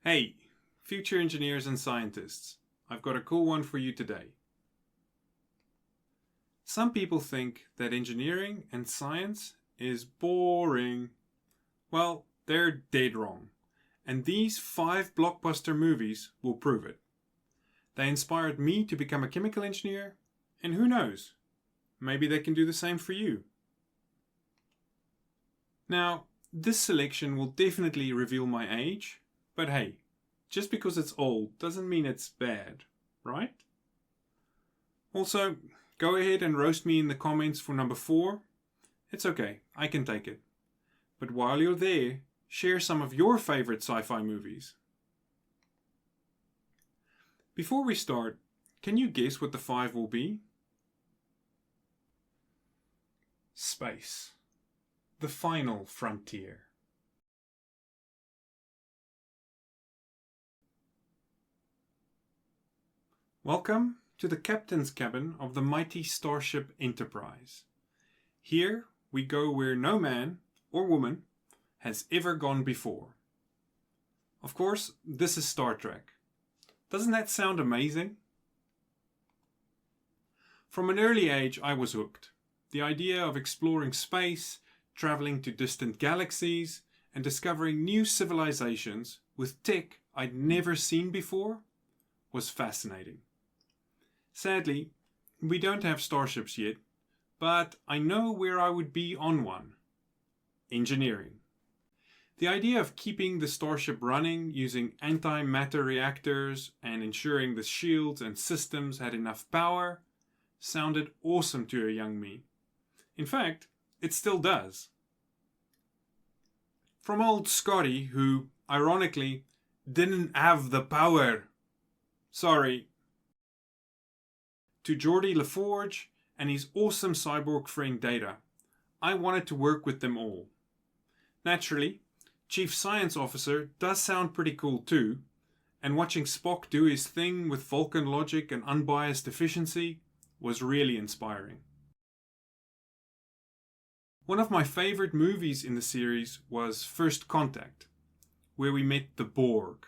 Hey, future engineers and scientists, I've got a cool one for you today. Some people think that engineering and science is boring. Well, they're dead wrong. And these 5 blockbuster movies will prove it. They inspired me to become a chemical engineer, and who knows, maybe they can do the same for you. Now, this selection will definitely reveal my age, but hey, just because it's old doesn't mean it's bad, right? Also, go ahead and roast me in the comments for number 4. It's okay, I can take it. But while you're there, share some of your favorite sci-fi movies. Before we start, can you guess what the 5 will be? Space. The final frontier. Welcome to the captain's cabin of the mighty starship Enterprise. Here we go where no man or woman has ever gone before. Of course, this is Star Trek. Doesn't that sound amazing? From an early age I was hooked. The idea of exploring space, traveling to distant galaxies, and discovering new civilizations with tech I'd never seen before was fascinating. Sadly, we don't have starships yet, but I know where I would be on one. Engineering. The idea of keeping the starship running using antimatter reactors and ensuring the shields and systems had enough power sounded awesome to a young me. In fact, it still does. From old Scotty, who, ironically, didn't have the power. Sorry. To Geordi LaForge and his awesome cyborg friend Data, I wanted to work with them all. Naturally, Chief Science Officer does sound pretty cool too, and watching Spock do his thing with Vulcan logic and unbiased efficiency was really inspiring. One of my favorite movies in the series was First Contact, where we met the Borg,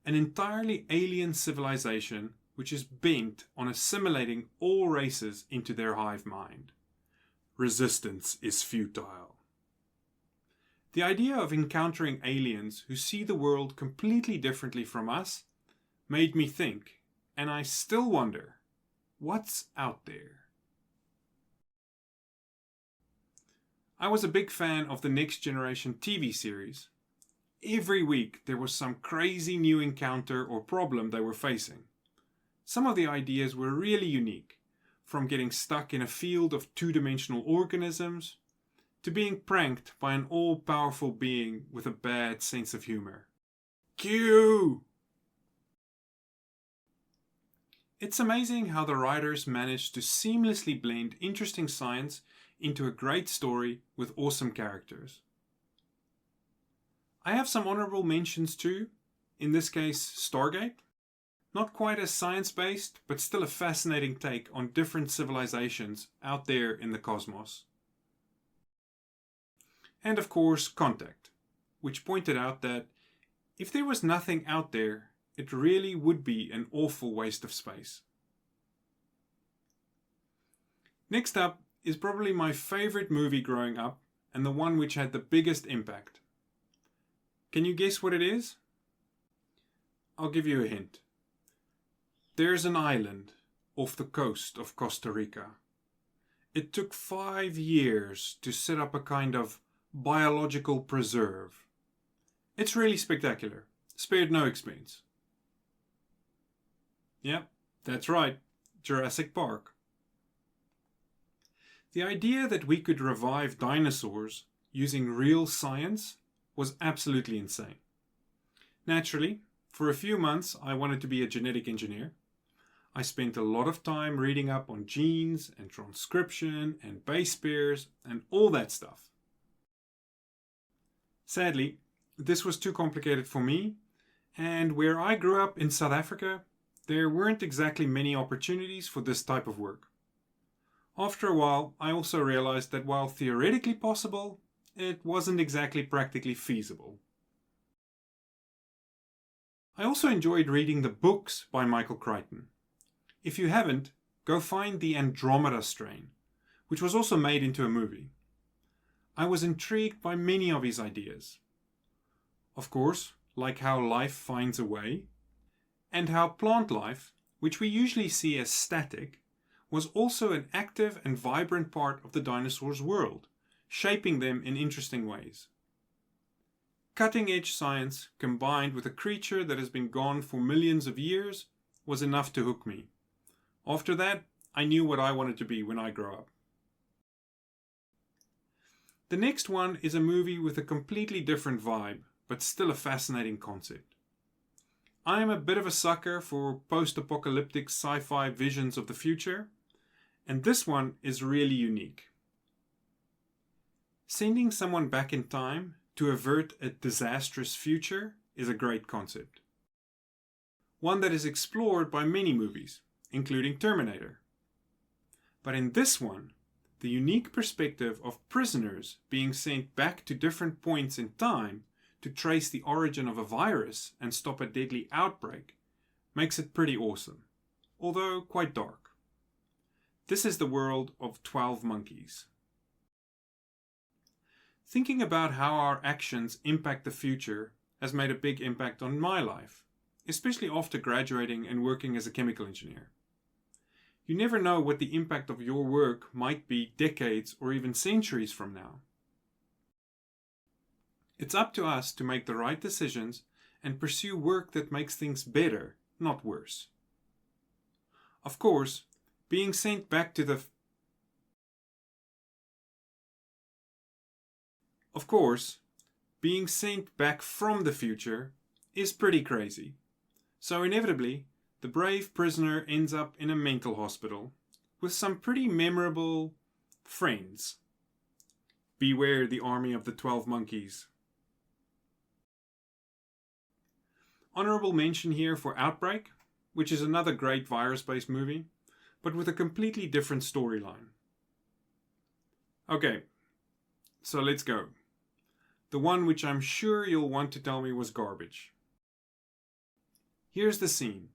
an entirely alien civilization which is bent on assimilating all races into their hive mind. Resistance is futile. The idea of encountering aliens who see the world completely differently from us made me think, and I still wonder, what's out there? I was a big fan of the Next Generation TV series. Every week there was some crazy new encounter or problem they were facing. Some of the ideas were really unique, from getting stuck in a field of two-dimensional organisms to being pranked by an all-powerful being with a bad sense of humor. Q! It's amazing how the writers managed to seamlessly blend interesting science into a great story with awesome characters. I have some honorable mentions too, in this case Stargate. Not quite as science-based, but still a fascinating take on different civilizations out there in the cosmos. And of course, Contact, which pointed out that if there was nothing out there, it really would be an awful waste of space. Next up is probably my favorite movie growing up, and the one which had the biggest impact. Can you guess what it is? I'll give you a hint. There's an island off the coast of Costa Rica. It took 5 years to set up a kind of biological preserve. It's really spectacular, spared no expense. Yep, that's right, Jurassic Park. The idea that we could revive dinosaurs using real science was absolutely insane. Naturally, for a few months I wanted to be a genetic engineer. I spent a lot of time reading up on genes and transcription and base pairs and all that stuff. Sadly, this was too complicated for me, and where I grew up in South Africa, there weren't exactly many opportunities for this type of work. After a while, I also realized that while theoretically possible, it wasn't exactly practically feasible. I also enjoyed reading the books by Michael Crichton. If you haven't, go find The Andromeda Strain, which was also made into a movie. I was intrigued by many of his ideas. Of course, like how life finds a way, and how plant life, which we usually see as static, was also an active and vibrant part of the dinosaurs' world, shaping them in interesting ways. Cutting-edge science combined with a creature that has been gone for millions of years was enough to hook me. After that, I knew what I wanted to be when I grow up. The next one is a movie with a completely different vibe, but still a fascinating concept. I am a bit of a sucker for post-apocalyptic sci-fi visions of the future, and this one is really unique. Sending someone back in time to avert a disastrous future is a great concept. One that is explored by many movies, including Terminator. But in this one, the unique perspective of prisoners being sent back to different points in time to trace the origin of a virus and stop a deadly outbreak makes it pretty awesome, although quite dark. This is the world of 12 Monkeys. Thinking about how our actions impact the future has made a big impact on my life, especially after graduating and working as a chemical engineer. You never know what the impact of your work might be decades or even centuries from now. It's up to us to make the right decisions and pursue work that makes things better, not worse. Of course, being sent back to the being sent back from the future is pretty crazy. So inevitably, the brave prisoner ends up in a mental hospital with some pretty memorable friends. Beware the army of the 12 monkeys. Honorable mention here for Outbreak, which is another great virus-based movie, but with a completely different storyline. Okay, so let's go. The one which I'm sure you'll want to tell me was garbage. Here's the scene.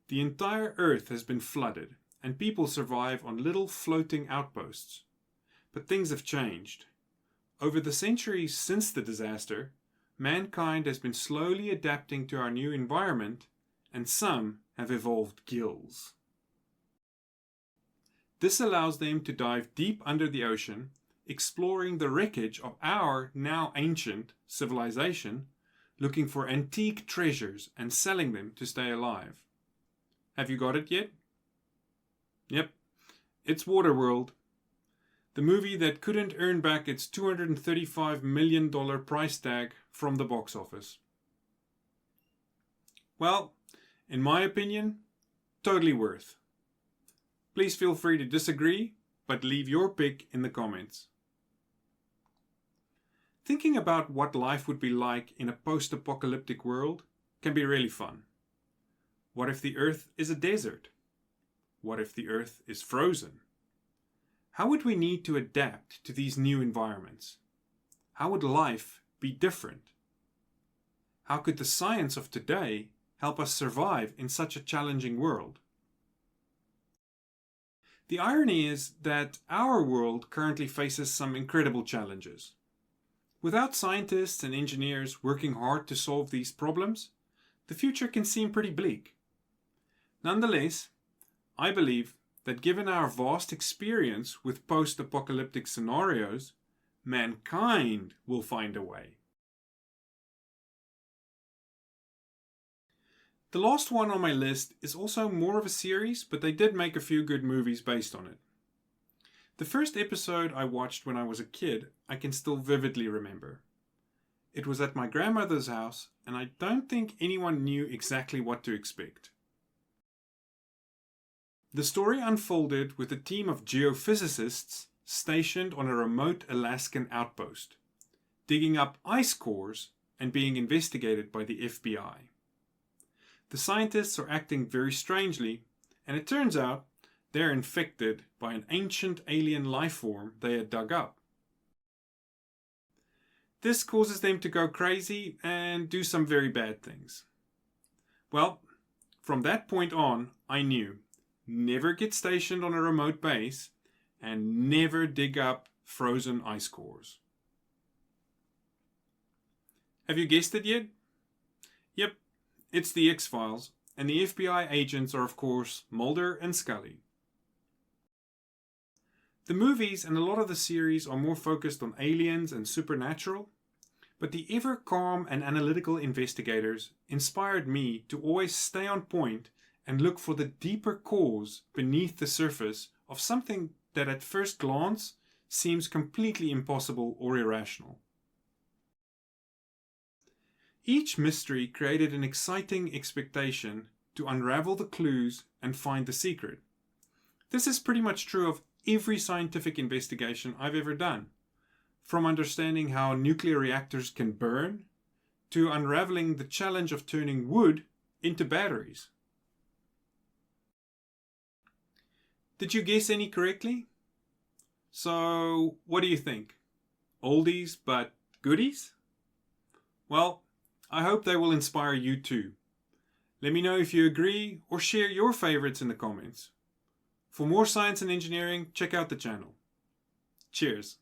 The entire Earth has been flooded, and people survive on little floating outposts. But things have changed. Over the centuries since the disaster, mankind has been slowly adapting to our new environment, and some have evolved gills. This allows them to dive deep under the ocean, exploring the wreckage of our now ancient civilization, looking for antique treasures and selling them to stay alive. Have you got it yet? Yep, it's Waterworld. The movie that couldn't earn back its $235 million price tag from the box office. Well, in my opinion, totally worth. Please feel free to disagree, but leave your pick in the comments. Thinking about what life would be like in a post-apocalyptic world can be really fun. What if the Earth is a desert? What if the Earth is frozen? How would we need to adapt to these new environments? How would life be different? How could the science of today help us survive in such a challenging world? The irony is that our world currently faces some incredible challenges. Without scientists and engineers working hard to solve these problems, the future can seem pretty bleak. Nonetheless, I believe that given our vast experience with post-apocalyptic scenarios, mankind will find a way. The last one on my list is also more of a series, but they did make a few good movies based on it. The first episode I watched when I was a kid, I can still vividly remember. It was at my grandmother's house, and I don't think anyone knew exactly what to expect. The story unfolded with a team of geophysicists stationed on a remote Alaskan outpost, digging up ice cores and being investigated by the FBI. The scientists are acting very strangely, and it turns out they're infected by an ancient alien life form they had dug up. This causes them to go crazy and do some very bad things. Well, from that point on, I knew never get stationed on a remote base and never dig up frozen ice cores. Have you guessed it yet? Yep, it's the X-Files, and the FBI agents are of course Mulder and Scully. The movies and a lot of the series are more focused on aliens and supernatural, but the ever calm and analytical investigators inspired me to always stay on point and look for the deeper cause beneath the surface of something that at first glance seems completely impossible or irrational. Each mystery created an exciting expectation to unravel the clues and find the secret. This is pretty much true of every scientific investigation I've ever done, from understanding how nuclear reactors can burn to unraveling the challenge of turning wood into batteries. Did you guess any correctly? So, what do you think? Oldies but goodies? Well, I hope they will inspire you too. Let me know if you agree or share your favorites in the comments. For more science and engineering, check out the channel. Cheers.